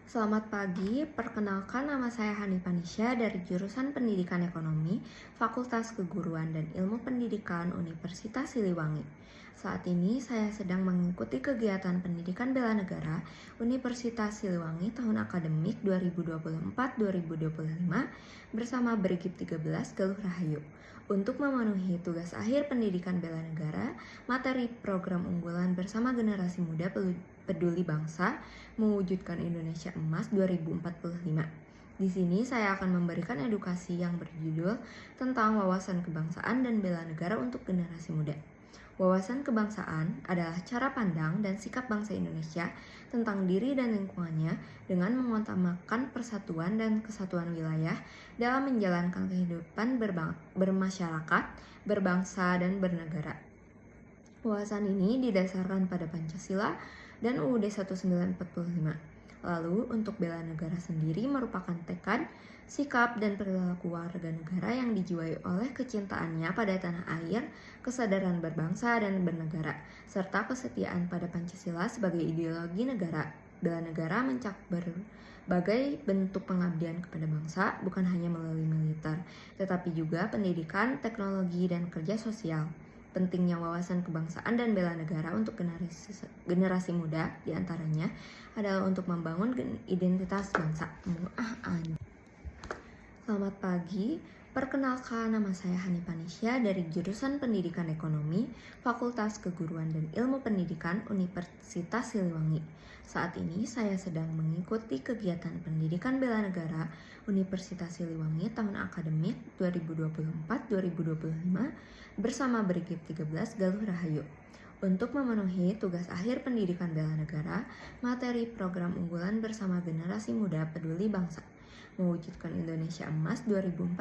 Selamat pagi, perkenalkan nama saya Hanifah Nisha dari jurusan Pendidikan Ekonomi, Fakultas Keguruan dan Ilmu Pendidikan Universitas Siliwangi. Saat ini saya sedang mengikuti kegiatan pendidikan bela negara Universitas Siliwangi tahun akademik 2024-2025 bersama Brigip 13 Galuh Rahayu. Untuk memenuhi tugas akhir pendidikan bela negara, materi program unggulan bersama generasi muda peduli bangsa mewujudkan Indonesia Emas 2045. Di sini saya akan memberikan edukasi yang berjudul tentang wawasan kebangsaan dan bela negara untuk generasi muda. Wawasan kebangsaan adalah cara pandang dan sikap bangsa Indonesia tentang diri dan lingkungannya dengan mengutamakan persatuan dan kesatuan wilayah dalam menjalankan kehidupan bermasyarakat, berbangsa, dan bernegara. Wawasan ini didasarkan pada Pancasila dan UUD 1945. Lalu, untuk bela negara sendiri merupakan tekad, sikap, dan perilaku warga negara yang dijiwai oleh kecintaannya pada tanah air, kesadaran berbangsa dan bernegara, serta kesetiaan pada Pancasila sebagai ideologi negara. Bela negara mencakup berbagai bentuk pengabdian kepada bangsa, bukan hanya melalui militer, tetapi juga pendidikan, teknologi, dan kerja sosial. Pentingnya wawasan kebangsaan dan bela negara untuk generasi muda diantaranya adalah untuk membangun identitas bangsa. Selamat pagi, perkenalkan nama saya Hanifah Nisha dari jurusan Pendidikan Ekonomi, Fakultas Keguruan dan Ilmu Pendidikan Universitas Siliwangi. Saat ini saya sedang mengikuti kegiatan pendidikan bela negara Universitas Siliwangi tahun akademik 2024-2025 bersama Brigip 13 Galuh Rahayu. Untuk memenuhi tugas akhir pendidikan bela negara, materi program unggulan bersama generasi muda peduli bangsa mewujudkan Indonesia Emas 2045.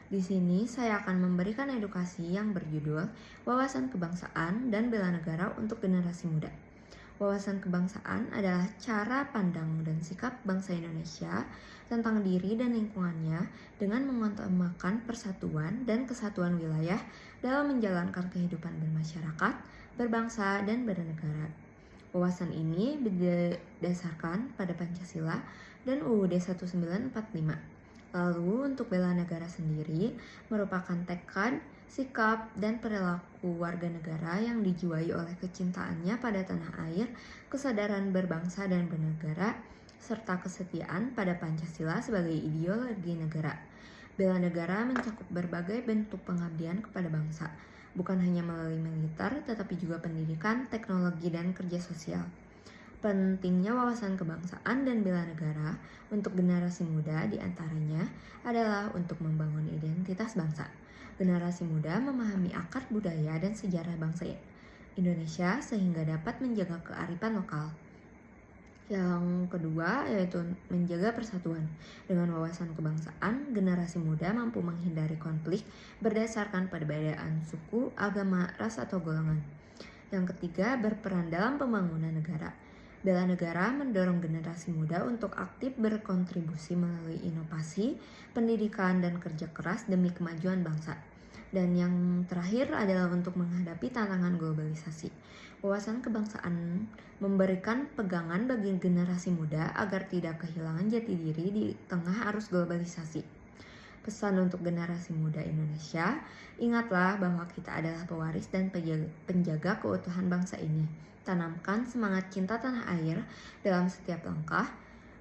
Di sini saya akan memberikan edukasi yang berjudul Wawasan Kebangsaan dan Bela Negara untuk Generasi Muda. Wawasan kebangsaan adalah cara pandang dan sikap bangsa Indonesia tentang diri dan lingkungannya dengan mengutamakan persatuan dan kesatuan wilayah dalam menjalankan kehidupan bermasyarakat, berbangsa, dan bernegara. Wawasan ini berdasarkan pada Pancasila dan UUD 1945. Lalu untuk bela negara sendiri merupakan tekad, sikap, dan perilaku warga negara yang dijiwai oleh kecintaannya pada tanah air, kesadaran berbangsa dan bernegara, serta kesetiaan pada Pancasila sebagai ideologi negara. Bela negara mencakup berbagai bentuk pengabdian kepada bangsa, bukan hanya melalui militer, tetapi juga pendidikan, teknologi, dan kerja sosial. Pentingnya wawasan kebangsaan dan bela negara untuk generasi muda diantaranya adalah untuk membangun identitas bangsa. Generasi muda memahami akar budaya dan sejarah bangsa Indonesia sehingga dapat menjaga kearifan lokal. Yang kedua yaitu menjaga persatuan. Dengan wawasan kebangsaan, generasi muda mampu menghindari konflik berdasarkan perbedaan suku, agama, ras, atau golongan. Yang ketiga, berperan dalam pembangunan negara. Bela negara mendorong generasi muda untuk aktif berkontribusi melalui inovasi, pendidikan, dan kerja keras demi kemajuan bangsa. Dan yang terakhir adalah untuk menghadapi tantangan globalisasi. Wawasan kebangsaan memberikan pegangan bagi generasi muda agar tidak kehilangan jati diri di tengah arus globalisasi. Pesan untuk generasi muda Indonesia, ingatlah bahwa kita adalah pewaris dan penjaga keutuhan bangsa ini. Tanamkan semangat cinta tanah air dalam setiap langkah.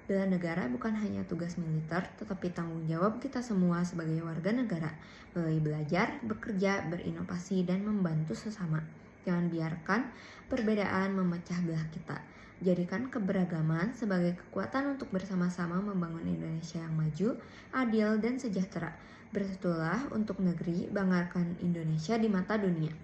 Bela negara bukan hanya tugas militer, tetapi tanggung jawab kita semua sebagai warga negara, melalui belajar, bekerja, berinovasi, dan membantu sesama. Jangan biarkan perbedaan memecah belah kita. Jadikan keberagaman sebagai kekuatan untuk bersama-sama membangun Indonesia yang maju, adil, dan sejahtera. Bersatulah untuk negeri, banggakan Indonesia di mata dunia.